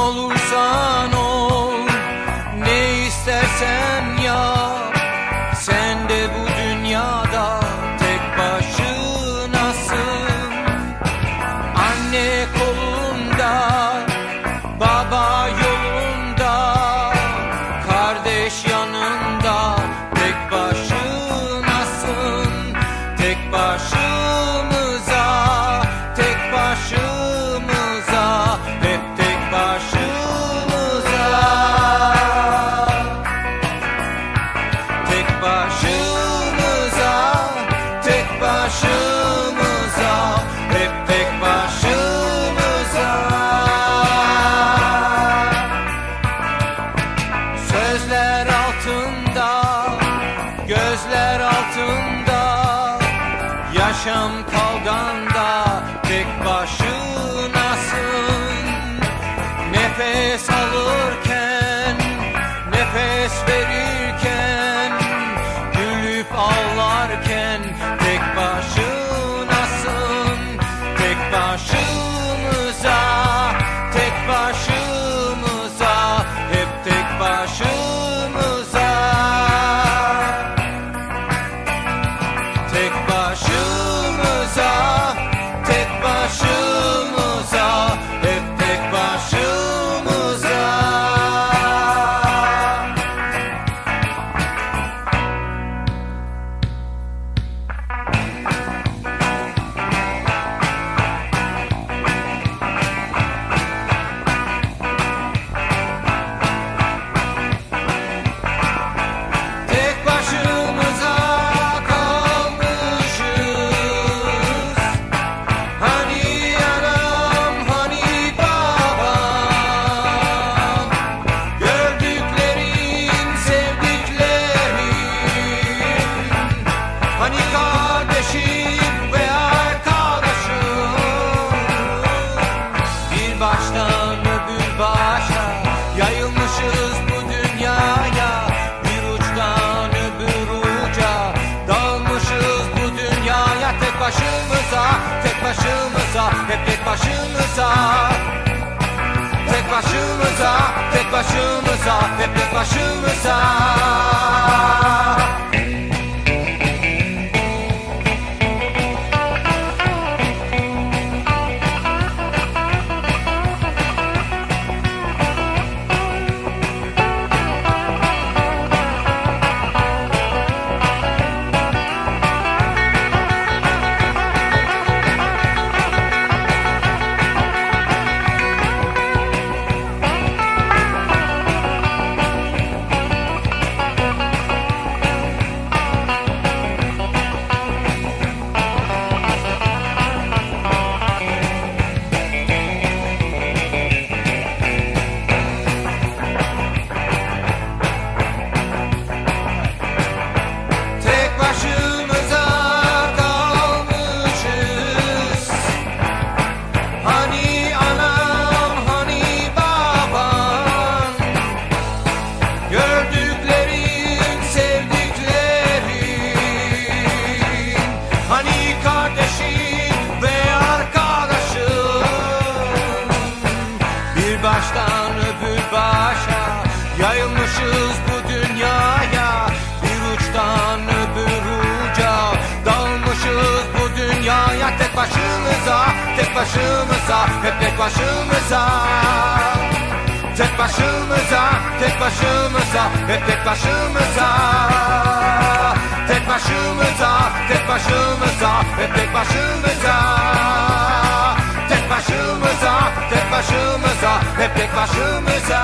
olursan ol, ne istersen yap. Sen de bu dünyada tek başınasın. Anne kolunda, baba yolunda, kardeş yanında, tek başınasın. Tek başımıza, tek başımıza, hep tek başımıza. Tek başımıza, tek başımıza, hep tek başımıza. Sözler altında, gözler altında, yaşam kavganda tek başınasın. Nefes alırken, nefes verirken, gülüp ağlarken tek başınasın. Tek başımıza, tek başımıza, hep tek başımıza. Tek başımıza, tek başımıza, hep tek başımıza. Tek başımıza kalmışız. Hani anam, hani babam, gördüklerin, sevdiklerin, hani kardeşim ve arkadaşım. Bir baştan öbür başa yayılmışız bu dünyaya, bir uçtan öbür uca dağılmışız bu dünyaya. Tek başımıza, tek başımıza, hep tek başımıza. Tek başımıza, tek başımıza, hep tek başımıza. Tek başımıza kalmışız. Hani anam, hani baban, gördüklerin, sevdiklerin, hani kardeşin ve arkadaşın. Bir baştan öbür başa yayılmışız bu dünyaya, bir uçtan öbür uca dağılmışız bu dünyaya. Tek başımıza, tek başımıza, hep tek başımıza. Tek başımıza, tek başımıza, hep tek başımıza. Tek başımıza, tek başımıza, hep tek başımıza. Tek başımıza, tek başımıza, hep tek başımıza.